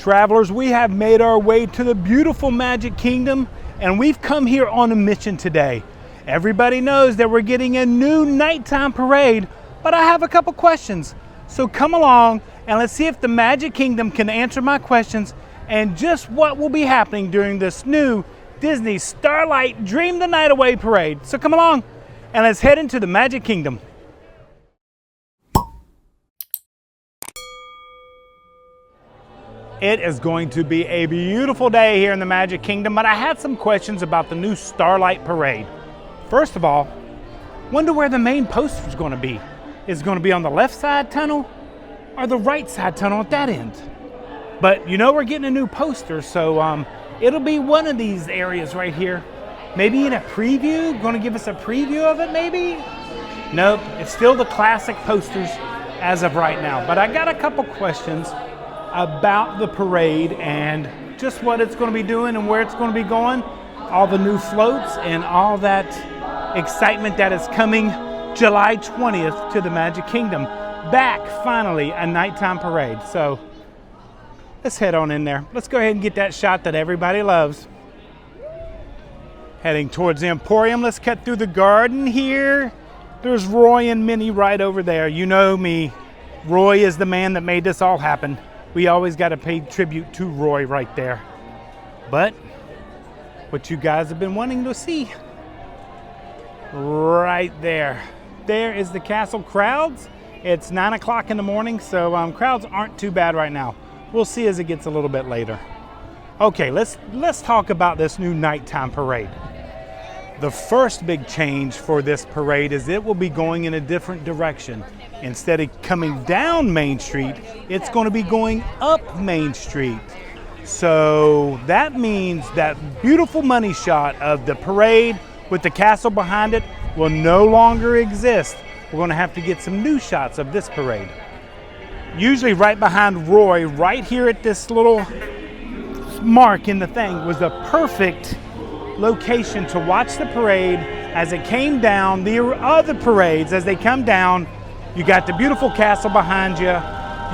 Travelers, we have made our way to the beautiful Magic Kingdom, and we've come here on a mission today. Everybody knows that we're getting a new nighttime parade, but I have a couple questions. So come along and let's see if the Magic Kingdom can answer my questions and just what will be happening during this new Disney Starlight Dream the Night Away parade. So come along and let's head into the Magic Kingdom. It is going to be a beautiful day here in the Magic Kingdom, but I had some questions about the new Starlight Parade. First of all, wonder where the main poster is going to be. Is it going to be on the left side tunnel or the right side tunnel at that end? But you know we're getting a new poster, so it'll be one of these areas right here. Maybe in a preview, going to give us a preview of it maybe? Nope, it's still the classic posters as of right now. But I got a couple questions about the parade and just what it's going to be doing and where it's going to be going, all the new floats and all that excitement that is coming July 20th to the Magic Kingdom. Back, finally, a nighttime parade. So let's head on in there. Let's go ahead and get that shot that everybody loves. Heading towards the Emporium. Let's cut through the garden here. There's Roy and Minnie right over there. You know me. Roy is the man that made this all happen. We always got to pay tribute to Roy right there. But what you guys have been wanting to see, right there. There is the castle crowds. It's 9 o'clock in the morning, so crowds aren't too bad right now. We'll see as it gets a little bit later. Okay, let's talk about this new nighttime parade. The first big change for this parade is it will be going in a different direction. Instead of coming down Main Street, it's going to be going up Main Street. So that means that beautiful money shot of the parade with the castle behind it will no longer exist. We're going to have to get some new shots of this parade. Usually right behind Roy, right here at this little mark in the thing, was the perfect location to watch the parade as it came down. The other parades, as they come down, you got the beautiful castle behind you.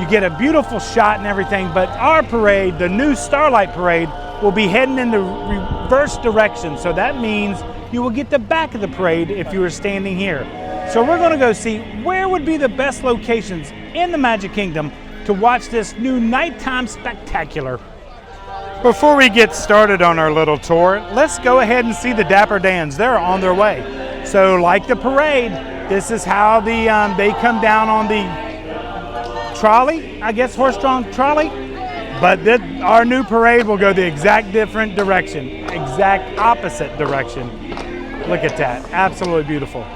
You get a beautiful shot and everything, but our parade, the new Starlight Parade, will be heading in the reverse direction. So that means you will get the back of the parade if you were standing here. So we're gonna go see where would be the best locations in the Magic Kingdom to watch this new nighttime spectacular. Before we get started on our little tour, let's go ahead and see the Dapper Dans. They're on their way. So like the parade, this is how they come down on the trolley, I guess horse-drawn trolley. But our new parade will go the exact different direction, exact opposite direction. Look at that, absolutely beautiful.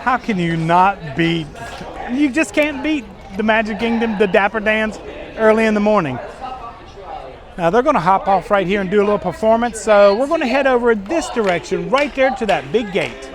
How can you not beat, you just can't beat the Magic Kingdom, the Dapper Dans early in the morning. Now they're going to hop off right here and do a little performance, so we're going to head over this direction right there to that big gate.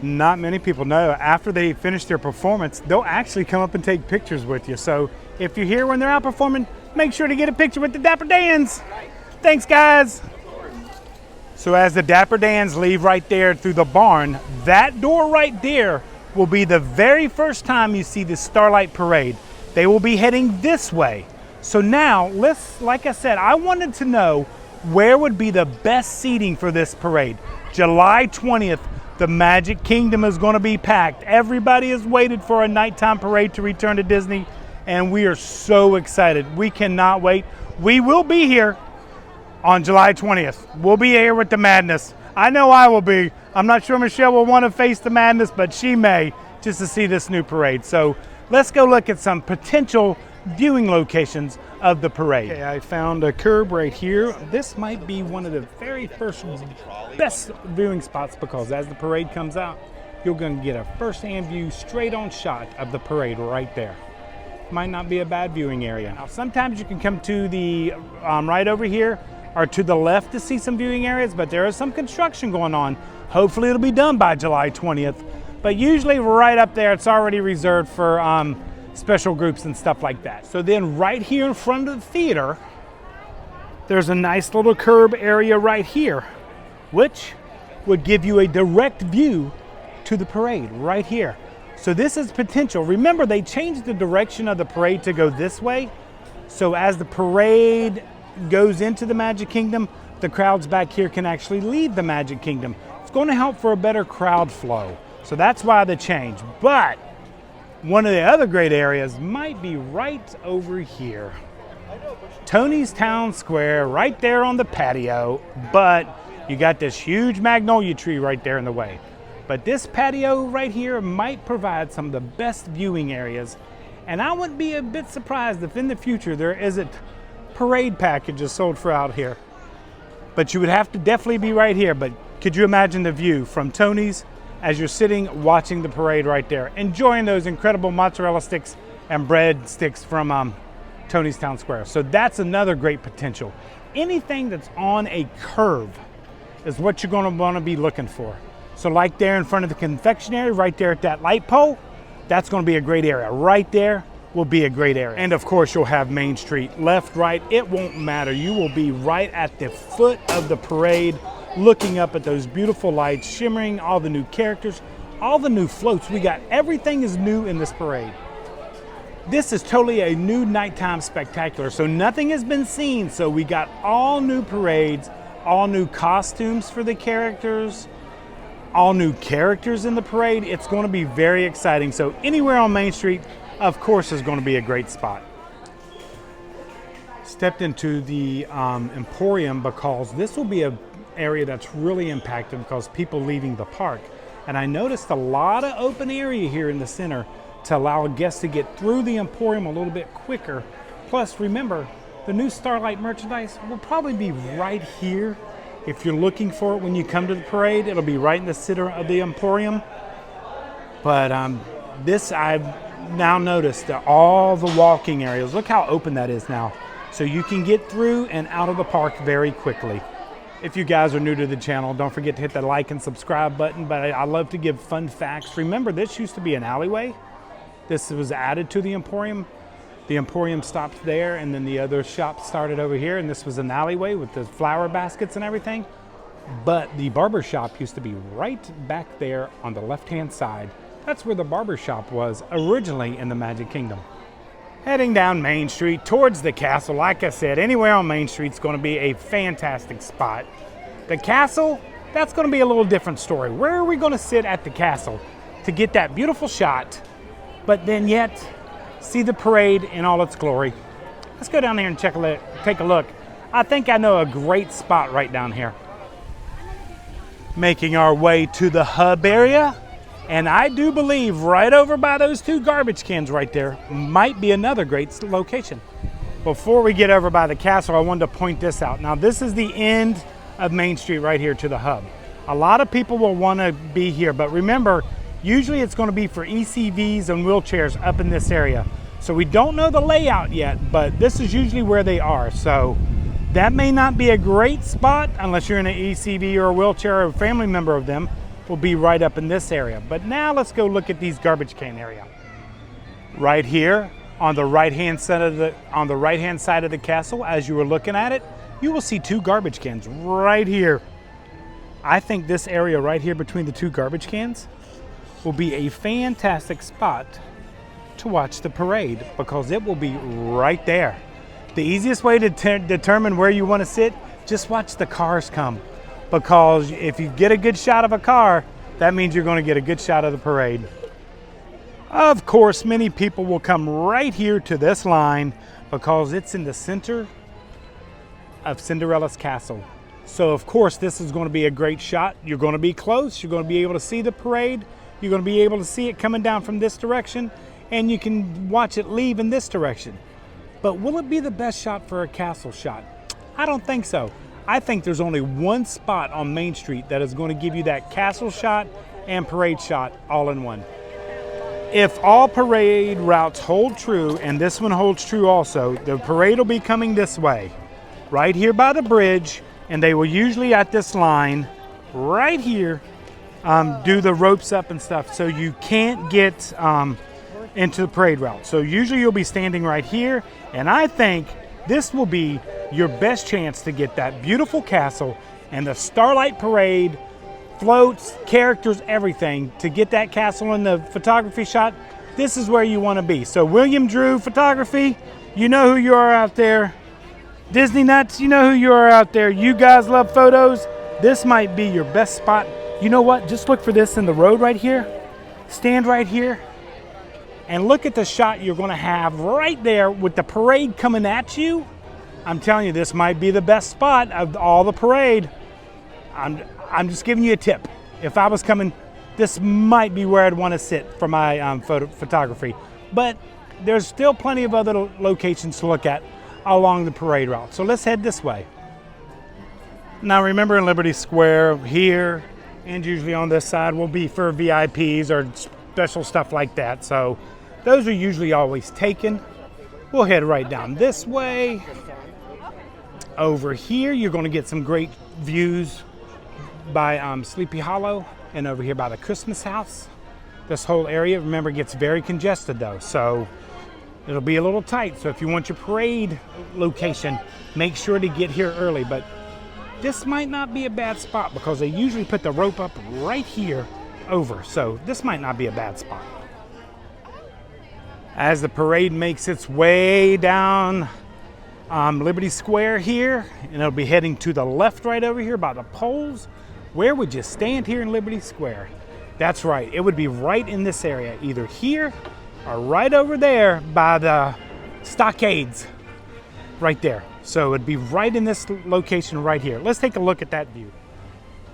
Not many people know, after they finish their performance, they'll actually come up and take pictures with you. So if you're here when they're out performing, make sure to get a picture with the Dapper Dans. Thanks, guys. So as the Dapper Dans leave right there through the barn, that door right there will be the very first time you see the Starlight Parade. They will be heading this way. So now, like I said, I wanted to know where would be the best seating for this parade. July 20th, the Magic Kingdom is going to be packed. Everybody has waited for a nighttime parade to return to Disney, and we are so excited. We cannot wait. We will be here on July 20th. We'll be here with the madness. I know I will be. I'm not sure Michelle will want to face the madness, but she may, just to see this new parade. So let's go look at some potential viewing locations of the parade. Okay, I found a curb right here. This might be one of the very first best viewing spots because as the parade comes out, you're going to get a first-hand view, straight-on shot of the parade right there. Might not be a bad viewing area. Now, sometimes you can come to the right over here or to the left to see some viewing areas, but there is some construction going on. Hopefully it'll be done by July 20th. But usually right up there, it's already reserved for special groups and stuff like that. So then right here in front of the theater, there's a nice little curb area right here, which would give you a direct view to the parade right here. So this is potential. Remember, they changed the direction of the parade to go this way. So as the parade goes into the Magic Kingdom, the crowds back here can actually leave the Magic Kingdom. It's going to help for a better crowd flow. So that's why the change. But one of the other great areas might be right over here. Tony's Town Square, right there on the patio, but you got this huge magnolia tree right there in the way. But this patio right here might provide some of the best viewing areas. And I wouldn't be a bit surprised if in the future there isn't parade packages sold for out here. But you would have to definitely be right here. But could you imagine the view from Tony's as you're sitting watching the parade right there, enjoying those incredible mozzarella sticks and bread sticks from Tony's Town Square. So that's another great potential. Anything that's on a curve is what you're going to want to be looking for. So like there in front of the confectionery, right there at that light pole, that's going to be a great area. Right there will be a great area. And of course, you'll have Main Street, left, right, it won't matter. You will be right at the foot of the parade, looking up at those beautiful lights, shimmering, all the new characters, all the new floats. We got everything is new in this parade. This is totally a new nighttime spectacular. So nothing has been seen. So we got all new parades, all new costumes for the characters, all new characters in the parade. It's going to be very exciting. So anywhere on Main Street, of course, is going to be a great spot. Stepped into the Emporium because this will be an area that's really impacted because people leaving the park. And I noticed a lot of open area here in the center to allow guests to get through the Emporium a little bit quicker. Plus, remember, the new Starlight merchandise will probably be right here. If you're looking for it when you come to the parade, it'll be right in the center of the Emporium. But this I've now noticed that all the walking areas, look how open that is now. So you can get through and out of the park very quickly. If you guys are new to the channel, don't forget to hit that like and subscribe button. But I love to give fun facts. Remember, this used to be an alleyway. This was added to the Emporium. The Emporium stopped there, and then the other shop started over here, and this was an alleyway with the flower baskets and everything. But the barber shop used to be right back there on the left-hand side. That's where the barber shop was originally in the Magic Kingdom. Heading down Main Street towards the castle. Like I said, anywhere on Main Street is going to be a fantastic spot. The castle, that's going to be a little different story. Where are we going to sit at the castle to get that beautiful shot, but then yet see the parade in all its glory? Let's go down there and take a look. I think I know a great spot right down here. Making our way to the hub area. And I do believe right over by those two garbage cans right there might be another great location. Before we get over by the castle, I wanted to point this out. Now, this is the end of Main Street right here to the hub. A lot of people will want to be here, but remember, usually it's going to be for ECVs and wheelchairs up in this area. So we don't know the layout yet, but this is usually where they are. So that may not be a great spot unless you're in an ECV or a wheelchair or a family member of them. Will be right up in this area. But now let's go look at these garbage can area. Right here on the right-hand side of the castle, as you were looking at it, you will see two garbage cans right here. I think this area right here between the two garbage cans will be a fantastic spot to watch the parade because it will be right there. The easiest way to determine where you want to sit, just watch the cars come. Because if you get a good shot of a car, that means you're going to get a good shot of the parade. Of course, many people will come right here to this line because it's in the center of Cinderella's castle. So of course, this is going to be a great shot. You're going to be close. You're going to be able to see the parade. You're going to be able to see it coming down from this direction, and you can watch it leave in this direction. But will it be the best shot for a castle shot? I don't think so. I think there's only one spot on Main Street that is going to give you that castle shot and parade shot all in one. If all parade routes hold true, and this one holds true also, the parade will be coming this way, right here by the bridge, and they will usually at this line right here do the ropes up and stuff, so you can't get into the parade route. So usually you'll be standing right here, and I think this will be your best chance to get that beautiful castle and the Starlight Parade, floats, characters, everything. To get that castle in the photography shot, this is where you want to be. So William Drew Photography, you know who you are out there. Disney Nuts, you know who you are out there. You guys love photos. This might be your best spot. You know what? Just look for this in the road right here. Stand right here and look at the shot you're going to have right there with the parade coming at you. I'm telling you, this might be the best spot of all the parade. I'm just giving you a tip. If I was coming, this might be where I'd want to sit for my photography. But there's still plenty of other locations to look at along the parade route. So let's head this way. Now remember, in Liberty Square here and usually on this side will be for VIPs or special stuff like that. So those are usually always taken. We'll head right down this way. Over here, you're going to get some great views by Sleepy Hollow, and over here by the Christmas house. This whole area, remember, gets very congested though, so it'll be a little tight. So if you want your parade location, make sure to get here early. But this might not be a bad spot because they usually put the rope up right here over, so this might not be a bad spot. As the parade makes its way down Liberty Square here, and it'll be heading to the left right over here by the poles. Where would you stand here in Liberty Square? That's right, it would be right in this area, either here or right over there by the stockades, right there. So it'd be right in this location right here. Let's take a look at that view.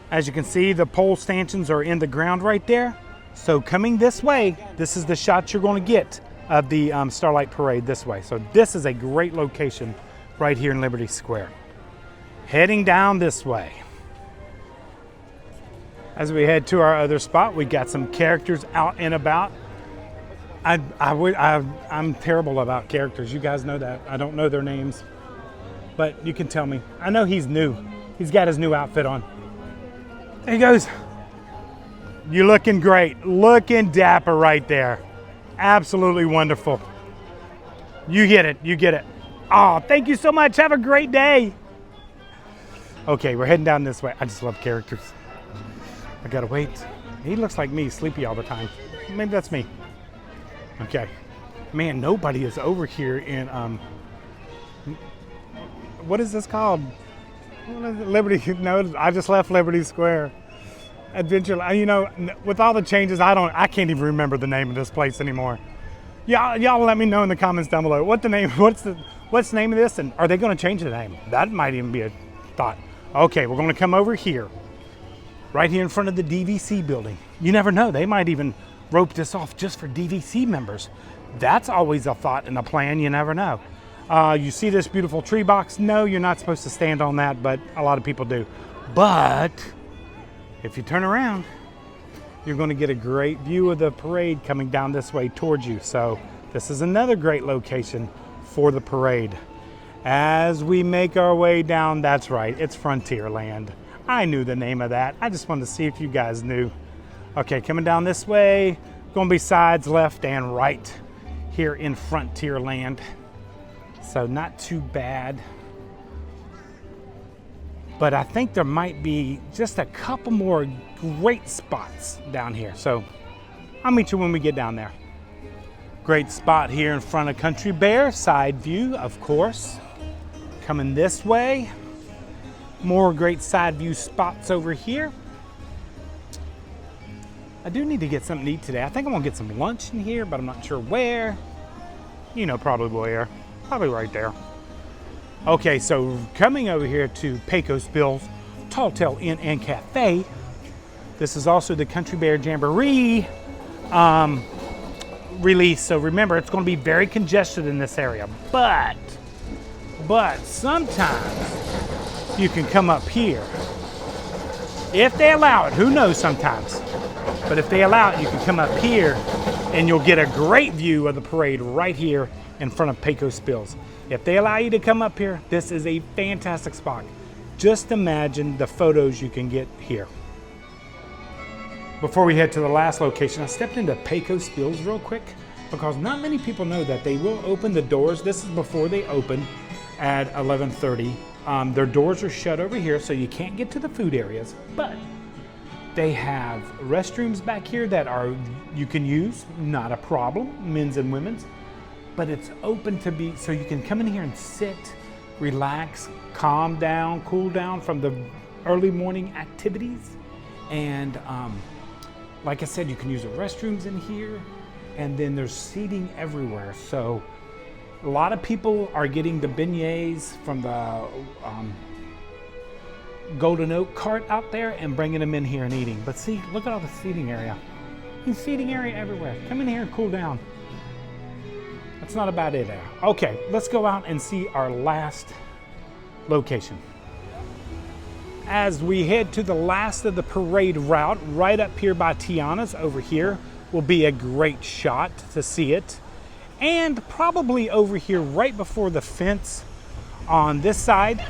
As you can see, the pole stanchions are in the ground right there. So coming this way, this is the shot you're going to get of the Starlight Parade this way. So this is a great location right here in Liberty Square. Heading down this way. As we head to our other spot, we got some characters out and about. I'm terrible about characters. You guys know that. I don't know their names, but you can tell me. I know he's new. He's got his new outfit on. There he goes. You're looking great. Looking dapper right there. Absolutely wonderful. You get it. You get it. Oh, thank you so much. Have a great day. Okay, we're heading down this way. I just love characters. I gotta wait. He looks like me, sleepy all the time. Maybe that's me. Okay. Man, nobody is over here in, what is this called? Liberty, no, I just left Liberty Square. Adventure, you know, with all the changes, I can't even remember the name of this place anymore. Y'all let me know in the comments down below. What's the name of this, and are they gonna change the name? That might even be a thought. Okay, we're gonna come over here. Right here in front of the DVC building. You never know, they might even rope this off just for DVC members. That's always a thought and a plan, you never know. You see this beautiful tree box? No, you're not supposed to stand on that, but a lot of people do. But if you turn around, you're gonna get a great view of the parade coming down this way towards you. So this is another great location for the parade. As we make our way down, that's right, it's Frontierland. I knew the name of that. I just wanted to see if you guys knew. Okay, coming down this way, gonna be sides left and right here in Frontierland. So not too bad. But I think there might be just a couple more great spots down here. So I'll meet you when we get down there. Great spot here in front of Country Bear, side view, of course. Coming this way. More great side view spots over here. I do need to get something to eat today. I think I'm gonna get some lunch in here, but I'm not sure where. You know, probably where. Probably right there. Okay, so coming over here to Pecos Bill's Tall Tale Inn and Cafe. This is also the Country Bear Jamboree release. So remember, it's gonna be very congested in this area, but sometimes you can come up here. If they allow it, who knows sometimes. But if they allow it, you can come up here and you'll get a great view of the parade right here in front of Pecos Spills. If they allow you to come up here, this is a fantastic spot. Just imagine the photos you can get here. Before we head to the last location, I stepped into Pecos Spills real quick because not many people know that they will open the doors. This is before they open at 11:30. Their doors are shut over here, so you can't get to the food areas, but they have restrooms back here that you can use, not a problem, men's and women's, but it's open to be, so you can come in here and sit, relax, calm down, cool down from the early morning activities. And like I said, you can use the restrooms in here, and then there's seating everywhere. So a lot of people are getting the beignets from the Golden Oak cart out there and bringing them in here and eating. But see, look at all the seating area. There's seating area everywhere. Come in here and cool down. That's not a bad idea. Okay, let's go out and see our last location. As we head to the last of the parade route, right up here by Tiana's over here will be a great shot to see it. And probably over here right before the fence on this side,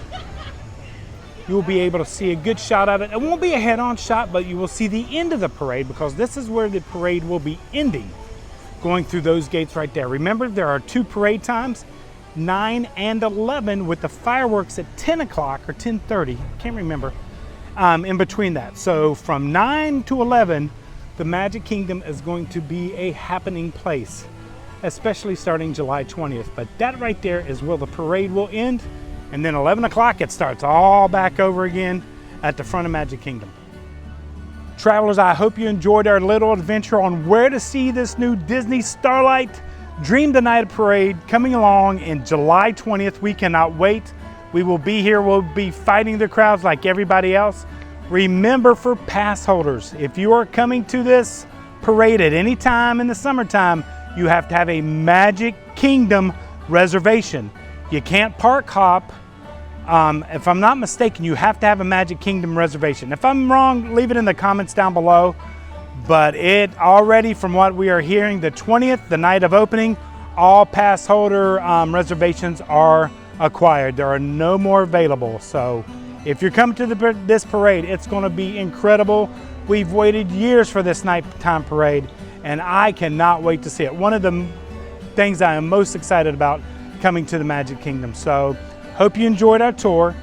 you'll be able to see a good shot of it. It won't be a head-on shot, but you will see the end of the parade because this is where the parade will be ending, going through those gates right there. Remember, there are 2 parade times, 9 and 11, with the fireworks at 10 o'clock or 10:30, can't remember, in between that. So from 9 to 11, the Magic Kingdom is going to be a happening place, especially starting July 20th. But that right there is where the parade will end. And then 11 o'clock, it starts all back over again at the front of Magic Kingdom. Travelers, I hope you enjoyed our little adventure on where to see this new Disney Starlight Dream the Night Parade coming along in July 20th. We cannot wait. We will be here. We'll be fighting the crowds like everybody else. Remember, for pass holders, if you are coming to this parade at any time in the summertime, you have to have a Magic Kingdom reservation. You can't park hop. If I'm not mistaken, you have to have a Magic Kingdom reservation. If I'm wrong, leave it in the comments down below. But it already, from what we are hearing, the 20th, the night of opening, all pass holder reservations are acquired. There are no more available. So if you're coming to this parade, it's going to be incredible. We've waited years for this nighttime parade, and I cannot wait to see it. One of the things I am most excited about coming to the Magic Kingdom. So hope you enjoyed our tour.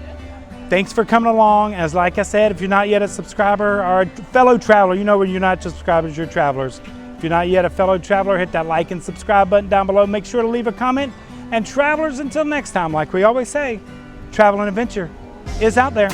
Thanks for coming along. As like I said, if you're not yet a subscriber or a fellow traveler, you know when you're not just subscribers, you're travelers. If you're not yet a fellow traveler, hit that like and subscribe button down below. Make sure to leave a comment. And travelers, until next time, like we always say, travel and adventure is out there.